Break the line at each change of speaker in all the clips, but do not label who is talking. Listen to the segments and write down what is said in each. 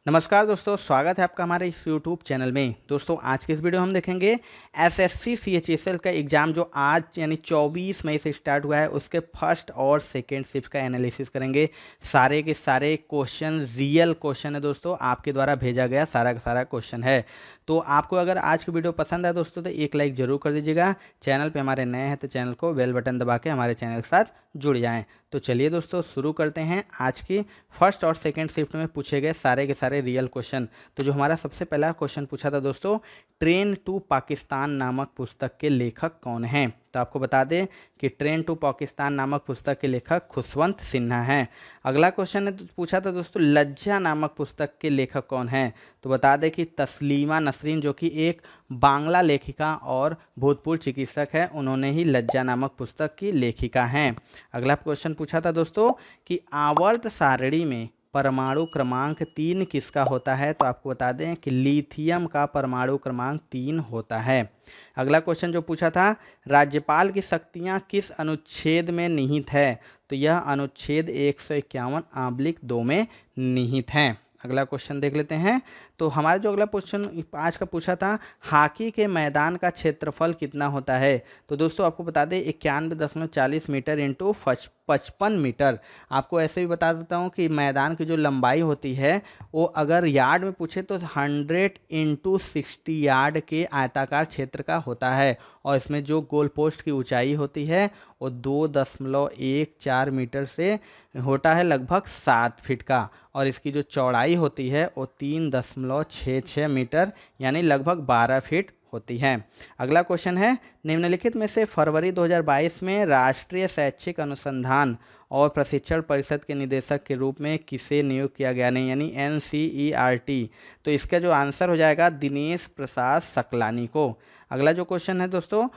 नमस्कार दोस्तों, स्वागत है आपका हमारे इस YouTube चैनल में। दोस्तों आज के इस वीडियो में हम देखेंगे एसएससी सीएचएसएल का एग्ज़ाम जो आज यानी 24 मई से स्टार्ट हुआ है उसके फर्स्ट और सेकंड शिफ्ट का एनालिसिस करेंगे। सारे के सारे क्वेश्चन रियल क्वेश्चन है दोस्तों, आपके द्वारा भेजा गया सारा का सारा क्वेश्चन है। तो आपको अगर आज की वीडियो पसंद है दोस्तों तो एक लाइक ज़रूर कर दीजिएगा। चैनल पे हमारे नए हैं तो चैनल को बेल बटन दबा के हमारे चैनल के साथ जुड़ जाएं। तो चलिए दोस्तों शुरू करते हैं आज की फर्स्ट और सेकंड शिफ्ट में पूछे गए सारे के सारे रियल क्वेश्चन। तो जो हमारा सबसे पहला क्वेश्चन पूछा था दोस्तों, ट्रेन टू पाकिस्तान नामक पुस्तक के लेखक कौन हैं? तो आपको बता दें कि ट्रेन टू पाकिस्तान नामक पुस्तक के लेखक खुशवंत सिन्हा हैं। अगला क्वेश्चन ने पूछा था दोस्तों, लज्जा नामक पुस्तक के लेखक कौन हैं? तो बता दें कि तस्लीमा नसरीन, जो कि एक बांग्ला लेखिका और भूतपूर्व चिकित्सक है, उन्होंने ही लज्जा नामक पुस्तक की लेखिका हैं। अगला क्वेश्चन पूछा था दोस्तों कि आवर्त सारणी में परमाणु क्रमांक 3 किसका होता है? तो आपको बता दें कि लिथियम का परमाणु क्रमांक 3 होता है। अगला क्वेश्चन जो पूछा था, राज्यपाल की शक्तियां किस अनुच्छेद में निहित है? तो यह अनुच्छेद 151/2 में निहित है। अगला क्वेश्चन देख लेते हैं। तो हमारा जो अगला क्वेश्चन आज का पूछा था, हॉकी के मैदान का क्षेत्रफल कितना होता है? तो दोस्तों आपको बता दें 91.40 मीटर इंटू 55 मीटर। आपको ऐसे भी बता देता हूँ कि मैदान की जो लंबाई होती है वो अगर यार्ड में पूछे तो 100 इंटू 60 यार्ड के आयताकार क्षेत्र का होता है। और इसमें जो गोल पोस्ट की ऊंचाई होती है वो 2.14 मीटर से होता है लगभग 7 फीट का। और इसकी जो चौड़ाई होती है वो 3.66 मीटर यानी लगभग 12 फीट होती है। अगला क्वेश्चन है, निम्नलिखित में से फरवरी 2022 में राष्ट्रीय शैक्षिक अनुसंधान और प्रशिक्षण परिषद के निदेशक के रूप में किसे नियुक्त किया गया? नहीं यानी NCERT। तो इसका जो आंसर हो जाएगा दिनेश प्रसाद सकलानी को। अगला जो क्वेश्चन है दोस्तों,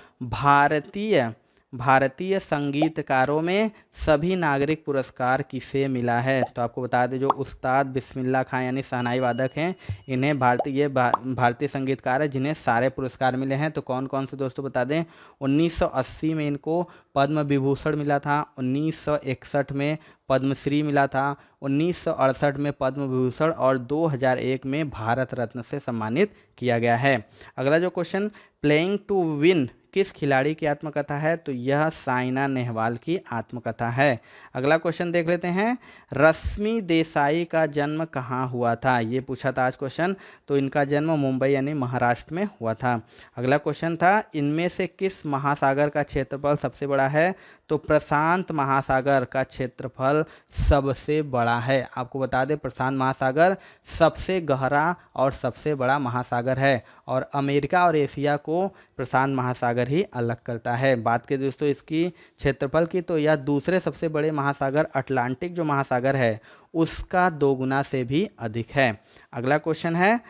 भारतीय संगीतकारों में सभी नागरिक पुरस्कार किसे मिला है? तो आपको बता दें जो उस्ताद बिस्मिल्लाह खां यानी शहनाई वादक हैं, इन्हें भारतीय संगीतकार है जिन्हें सारे पुरस्कार मिले हैं। तो कौन कौन से दोस्तों बता दें, 1980 में इनको पद्म विभूषण मिला था, 1961 में पद्मश्री मिला था, 1968 में पद्म विभूषण और 2001 में भारत रत्न से सम्मानित किया गया है। अगला जो क्वेश्चन, प्लेइंग टू विन किस खिलाड़ी की आत्मकथा है? तो यह साइना नेहवाल की आत्मकथा है। अगला क्वेश्चन देख लेते हैं, रश्मि देसाई का जन्म कहाँ हुआ था? ये पूछा था आज क्वेश्चन। तो इनका जन्म मुंबई यानी महाराष्ट्र में हुआ था। अगला क्वेश्चन था, इनमें से किस महासागर का क्षेत्रफल सबसे बड़ा है? तो प्रशांत महासागर का क्षेत्रफल सबसे बड़ा है। आपको बता दें प्रशांत महासागर सबसे गहरा और सबसे बड़ा महासागर है और अमेरिका और एशिया को प्रशांत महासागर ही अलग करता है। बात करें दोस्तों इसकी क्षेत्रफल की, तो यह दूसरे सबसे बड़े महासागर अटलांटिक जो महासागर है उसका 2 गुना से भी अधिक है। अगला क्वेश्चन है,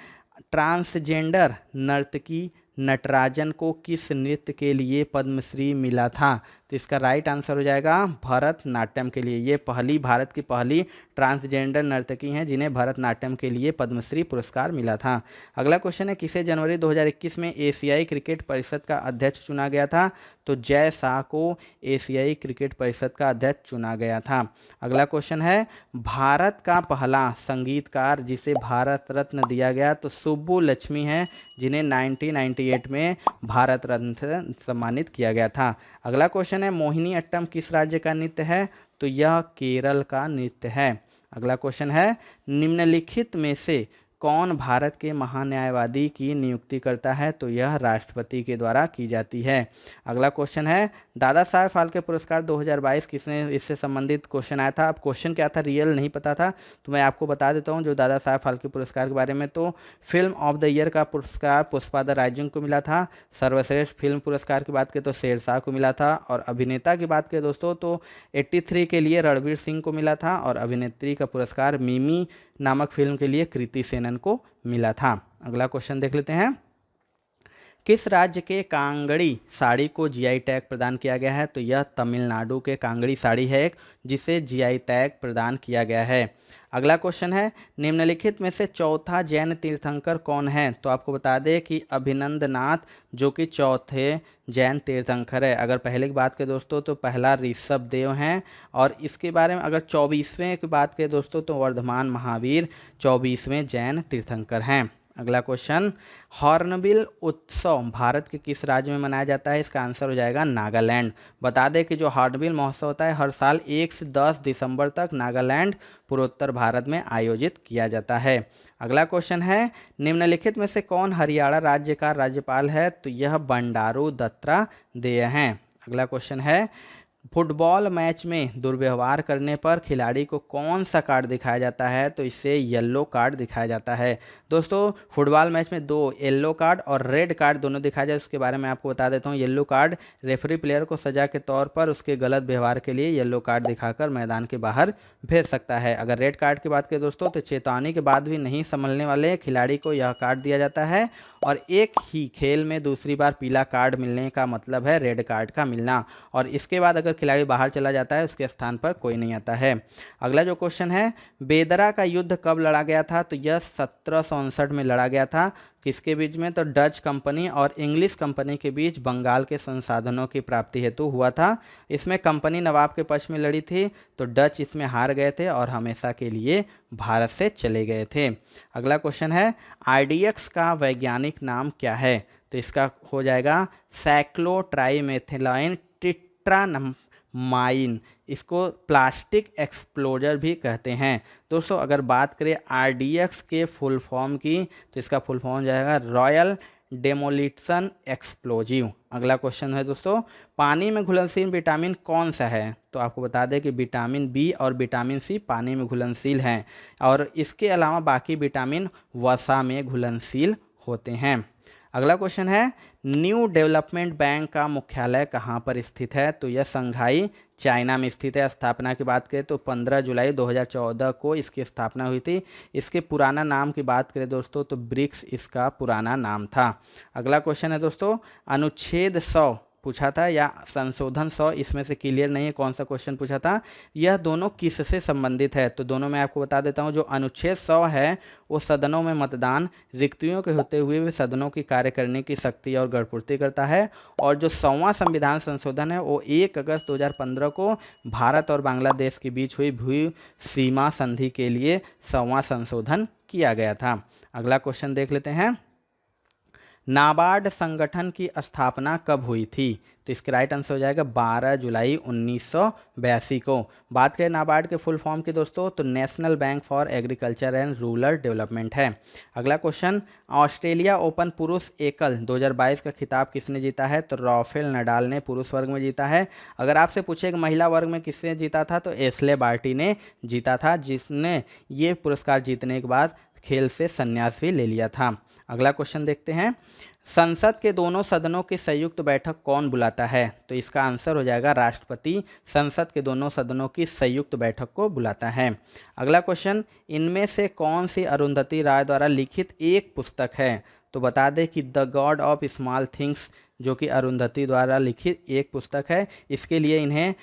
ट्रांसजेंडर नर्तकी नटराजन को किस नृत्य के लिए पद्मश्री मिला था? तो इसका राइट आंसर हो जाएगा भरतनाट्यम के लिए। ये भारत की पहली ट्रांसजेंडर नर्तकी हैं जिन्हें भरतनाट्यम के लिए पद्मश्री पुरस्कार मिला था। अगला क्वेश्चन है, किसे जनवरी 2021 में एशियाई क्रिकेट परिषद का अध्यक्ष चुना गया था? तो जय शाह को एशियाई क्रिकेट परिषद का अध्यक्ष चुना गया था। अगला क्वेश्चन है, भारत का पहला संगीतकार जिसे भारत रत्न दिया गया? तो सुब्बू लक्ष्मी हैं जिन्हें 1998 में भारत रत्न से सम्मानित किया गया था। अगला क्वेश्चन है, मोहिनी अट्टम किस राज्य का नृत्य है? तो यह केरल का नृत्य है। अगला क्वेश्चन है, निम्नलिखित में से कौन भारत के महान्यायवादी की नियुक्ति करता है? तो यह राष्ट्रपति के द्वारा की जाती है। अगला क्वेश्चन है, दादा साहेब फाल्के पुरस्कार 2022 किसने? इससे संबंधित क्वेश्चन आया था। अब क्वेश्चन क्या था रियल नहीं पता था तो मैं आपको बता देता हूं जो दादा साहेब फाल्के पुरस्कार के बारे में। तो फिल्म ऑफ द ईयर का पुरस्कार पुष्पा द राइजिंग को मिला था। सर्वश्रेष्ठ फिल्म पुरस्कार की बात करें तो शेरशाह को मिला था। और अभिनेता की बात करें दोस्तों तो 83 के लिए रणवीर सिंह को मिला था। और अभिनेत्री का पुरस्कार मिमी नामक फिल्म के लिए कृति सेनन को मिला था। अगला क्वेश्चन देख लेते हैं, किस राज्य के कांगड़ी साड़ी को जीआई टैग प्रदान किया गया है? तो यह तमिलनाडु के कांगड़ी साड़ी है एक, जिसे जीआई टैग प्रदान किया गया है। अगला क्वेश्चन है, निम्नलिखित में से चौथा जैन तीर्थंकर कौन है? तो आपको बता दें कि अभिनंदनाथ, जो कि चौथे जैन तीर्थंकर है। अगर पहले की बात करें दोस्तों तो पहला ऋषभ देव हैं, और इसके बारे में अगर 24वें की बात करें दोस्तों तो वर्धमान महावीर 24वें जैन तीर्थंकर हैं। अगला क्वेश्चन, हॉर्नबिल उत्सव भारत के किस राज्य में मनाया जाता है? इसका आंसर हो जाएगा नागालैंड। बता दें कि जो हॉर्नबिल महोत्सव होता है हर साल 1 से 10 दिसंबर तक नागालैंड पूर्वोत्तर भारत में आयोजित किया जाता है। अगला क्वेश्चन है, निम्नलिखित में से कौन हरियाणा राज्य का राज्यपाल है? तो यह बंडारू दत्तात्रेय हैं। अगला क्वेश्चन है, फुटबॉल मैच में दुर्व्यवहार करने पर खिलाड़ी को कौन सा कार्ड दिखाया जाता है? तो इसे येलो कार्ड दिखाया जाता है। दोस्तों फुटबॉल मैच में 2 येलो कार्ड और रेड कार्ड दोनों दिखाया जाए, उसके बारे में आपको बता देता हूँ। येलो कार्ड रेफरी प्लेयर को सजा के तौर पर उसके गलत व्यवहार के लिए येलो कार्ड दिखाकर मैदान के बाहर भेज सकता है। अगर रेड कार्ड की बात करें दोस्तों तो चेतावनी के बाद भी नहीं संभलने वाले खिलाड़ी को यह कार्ड दिया जाता है, और एक ही खेल में दूसरी बार पीला कार्ड मिलने का मतलब है रेड कार्ड का मिलना, और इसके बाद अगर खिलाड़ी बाहर चला जाता है उसके स्थान पर कोई नहीं आता है। अगला जो क्वेश्चन है, बेदरा का युद्ध कब लड़ा गया था? तो यह 1759 में लड़ा गया था। किसके बीच में? तो डच कंपनी और इंग्लिश कंपनी के बीच बंगाल के संसाधनों की प्राप्ति हेतु हुआ था। इसमें कंपनी नवाब के पक्ष में लड़ी थी, तो डच इसमें हार गए थे और हमेशा के लिए भारत से चले गए थे। अगला क्वेश्चन है, आरडीएक्स का वैज्ञानिक नाम क्या है? तो इसका हो जाएगा साइक्लोट्राइमेथिलाइन टेट्रामाइन। इसको प्लास्टिक एक्सप्लोजर भी कहते हैं। दोस्तों अगर बात करें आरडीएक्स के फुल फॉर्म की तो इसका फुल फॉर्म हो जाएगा रॉयल डेमोलिशन एक्सप्लोजिव। अगला क्वेश्चन है दोस्तों, पानी में घुलनशील विटामिन कौन सा है? तो आपको बता दें कि विटामिन बी और विटामिन सी पानी में घुलनशील हैं, और इसके अलावा बाकी विटामिन वसा में घुलनशील होते हैं। अगला क्वेश्चन है, न्यू डेवलपमेंट बैंक का मुख्यालय कहाँ पर स्थित है? तो यह शंघाई चाइना में स्थित है। स्थापना की बात करें तो 15 जुलाई 2014 को इसकी स्थापना हुई थी। इसके पुराना नाम की बात करें दोस्तों तो ब्रिक्स इसका पुराना नाम था। अगला क्वेश्चन है दोस्तों, अनुच्छेद 100 पूछा था या संशोधन 100, इसमें से क्लियर नहीं है कौन सा क्वेश्चन पूछा था। यह दोनों किससे संबंधित है? तो दोनों मैं आपको बता देता हूं। जो अनुच्छेद 100 है वो सदनों में मतदान, रिक्तियों के होते हुए भी सदनों की कार्य करने की शक्ति और गढ़पूर्ति करता है, और जो 100वां संविधान संशोधन है वो 1 अगस्त 2015 को भारत और बांग्लादेश के बीच हुई भू सीमा संधि के लिए 100वां संशोधन किया गया था। अगला क्वेश्चन देख लेते हैं, नाबार्ड संगठन की स्थापना कब हुई थी? तो इसका राइट आंसर हो जाएगा 12 जुलाई 1982 को। बात करें नाबार्ड के फुल फॉर्म की दोस्तों तो national bank for agriculture and rural development है। अगला क्वेश्चन, ऑस्ट्रेलिया ओपन पुरुष एकल 2022 का खिताब किसने जीता है? तो राफेल नडाल ने पुरुष वर्ग में जीता है। अगर आपसे पूछे कि महिला वर्ग में किसने जीता था तो एशले बार्टी ने जीता था, जिसने ये पुरस्कार जीतने के बाद खेल से संन्यास भी ले लिया था। अगला क्वेश्चन देखते हैं, संसद के दोनों सदनों की संयुक्त बैठक कौन बुलाता है? तो इसका आंसर हो जाएगा राष्ट्रपति संसद के दोनों सदनों की संयुक्त बैठक को बुलाता है। अगला क्वेश्चन, इनमें से कौन सी अरुंधति राय द्वारा लिखित एक पुस्तक है? तो बता दें कि the God of small things जो कि अरुंधति द्वारा लिखित एक पुस्तक है। इसके लिए इन्हें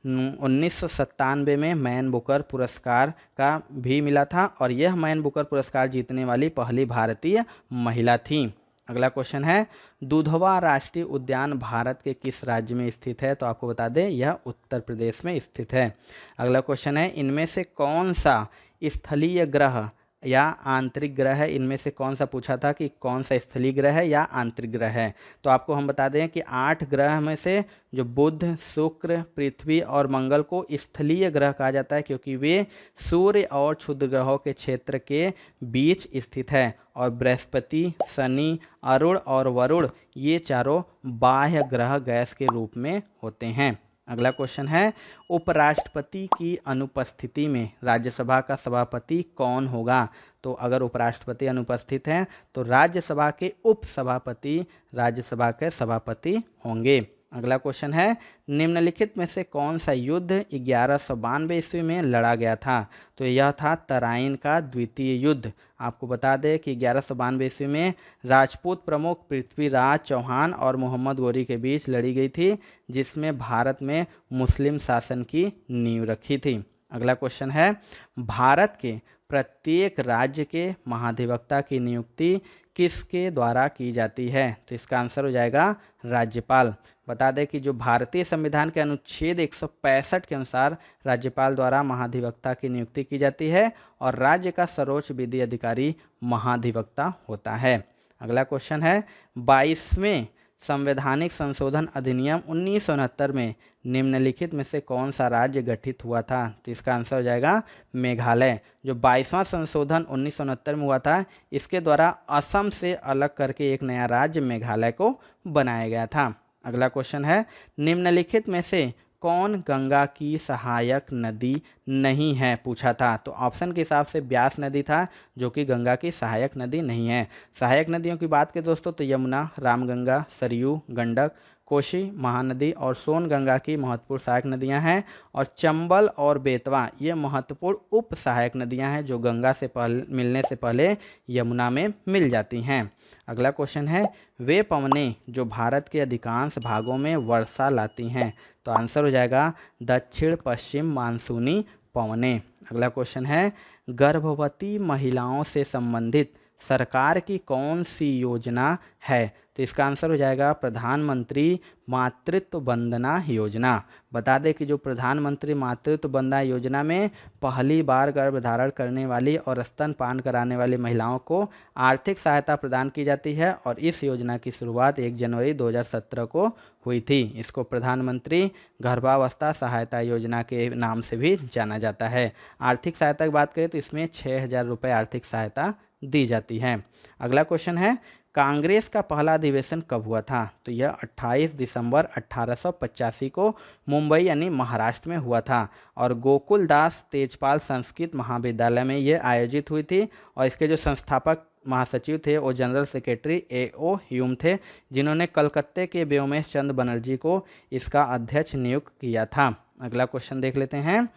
1997 में मैन बुकर पुरस्कार का भी मिला था, और यह मैन बुकर पुरस्कार जीतने वाली पहली भारतीय महिला थी। अगला क्वेश्चन है, दुधवा राष्ट्रीय उद्यान भारत के किस राज्य में स्थित है? तो आपको बता दें यह उत्तर प्रदेश में स्थित है। अगला क्वेश्चन है, इनमें से कौन सा स्थलीय ग्रह या आंतरिक ग्रह है? इनमें से कौन सा पूछा था कि कौन सा स्थलीय ग्रह है या आंतरिक ग्रह है? तो आपको हम बता दें कि 8 ग्रह में से जो बुध, शुक्र, पृथ्वी और मंगल को स्थलीय ग्रह कहा जाता है, क्योंकि वे सूर्य और क्षुद्र ग्रहों के क्षेत्र के बीच स्थित है, और बृहस्पति, शनि, अरुण और वरुण ये चारों बाह्य ग्रह गैस के रूप में होते हैं। अगला क्वेश्चन है, उपराष्ट्रपति की अनुपस्थिति में राज्यसभा का सभापति कौन होगा? तो अगर उपराष्ट्रपति अनुपस्थित हैं तो राज्यसभा के उपसभापति राज्यसभा के सभापति होंगे। अगला क्वेश्चन है, निम्नलिखित में से कौन सा युद्ध 1192 ईस्वी में लड़ा गया था? तो यह था तराइन का द्वितीय युद्ध। आपको बता दें कि 1192 ईस्वी में राजपूत प्रमुख पृथ्वीराज चौहान और मोहम्मद गोरी के बीच लड़ी गई थी, जिसमें भारत में मुस्लिम शासन की नींव रखी थी। अगला क्वेश्चन है, भारत के प्रत्येक राज्य के महाधिवक्ता की नियुक्ति किसके द्वारा की जाती है? तो इसका आंसर हो जाएगा राज्यपाल। बता दें कि जो भारतीय संविधान के अनुच्छेद 165 के अनुसार राज्यपाल द्वारा महाधिवक्ता की नियुक्ति की जाती है और राज्य का सर्वोच्च विधि अधिकारी महाधिवक्ता होता है। अगला क्वेश्चन है, 22वें संवैधानिक संशोधन अधिनियम 1969 में निम्नलिखित में से कौन सा राज्य गठित हुआ था? तो इसका आंसर हो जाएगा मेघालय। जो 22वां संशोधन 1969 में हुआ था, इसके द्वारा असम से अलग करके एक नया राज्य मेघालय को बनाया गया था। अगला क्वेश्चन है, निम्नलिखित में से कौन गंगा की सहायक नदी नहीं है? पूछा था। तो ऑप्शन के हिसाब से ब्यास नदी था, जो कि गंगा की सहायक नदी नहीं है। सहायक नदियों की बात करें दोस्तों तो यमुना, रामगंगा, सरयू, गंडक, कोशी महानदी और सोन गंगा की महत्वपूर्ण सहायक नदियां हैं और चंबल और बेतवा ये महत्वपूर्ण उप सहायक नदियां हैं, जो गंगा से मिलने से पहले यमुना में मिल जाती हैं। अगला क्वेश्चन है, वे पवनें जो भारत के अधिकांश भागों में वर्षा लाती हैं? तो आंसर हो जाएगा दक्षिण पश्चिम मानसूनी पवनें। अगला क्वेश्चन है, गर्भवती महिलाओं से संबंधित सरकार की कौन सी योजना है? तो इसका आंसर हो जाएगा प्रधानमंत्री मातृत्व वंदना योजना। बता दें कि जो प्रधानमंत्री मातृत्व वंदना योजना में पहली बार गर्भधारण करने वाली और स्तनपान कराने वाली महिलाओं को आर्थिक सहायता प्रदान की जाती है और इस योजना की शुरुआत 1 जनवरी 2017 को हुई थी। इसको प्रधानमंत्री गर्भावस्था सहायता योजना के नाम से भी जाना जाता है। आर्थिक सहायता की बात करें तो इसमें 6,000 रुपये आर्थिक सहायता दी जाती है। अगला क्वेश्चन है, कांग्रेस का पहला अधिवेशन कब हुआ था? तो यह 28 दिसंबर 1885 को मुंबई यानी महाराष्ट्र में हुआ था और गोकुल दास तेजपाल संस्कृत महाविद्यालय में यह आयोजित हुई थी और इसके जो संस्थापक महासचिव थे वो जनरल सेक्रेटरी A.O. ह्यूम थे, जिन्होंने कलकत्ते के व्योमेश चंद्र बनर्जी को इसका अध्यक्ष नियुक्त किया था। अगला क्वेश्चन देख लेते हैं,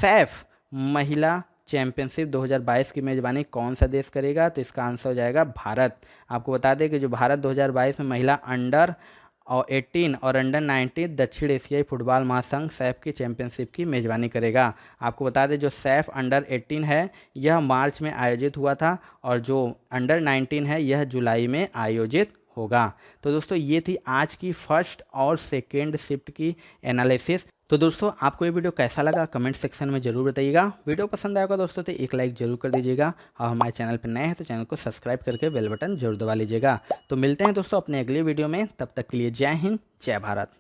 सैफ महिला चैंपियनशिप 2022 की मेजबानी कौन सा देश करेगा? तो इसका आंसर हो जाएगा भारत। आपको बता दें कि जो भारत 2022 में महिला अंडर 18 और अंडर 19 दक्षिण एशियाई फुटबॉल महासंघ सैफ की चैंपियनशिप की मेजबानी करेगा। आपको बता दें जो सैफ अंडर 18 है यह मार्च में आयोजित हुआ था और जो अंडर 19 है यह जुलाई में आयोजित होगा। तो दोस्तों ये थी आज की फर्स्ट और सेकेंड शिफ्ट की एनालिसिस। तो दोस्तों आपको ये वीडियो कैसा लगा कमेंट सेक्शन में जरूर बताइएगा। वीडियो पसंद आएगा दोस्तों तो एक लाइक जरूर कर दीजिएगा और हमारे चैनल पर नए हैं तो चैनल को सब्सक्राइब करके बेल बटन जरूर दबा लीजिएगा। तो मिलते हैं दोस्तों अपने अगले वीडियो में, तब तक के लिए जय हिंद जय भारत।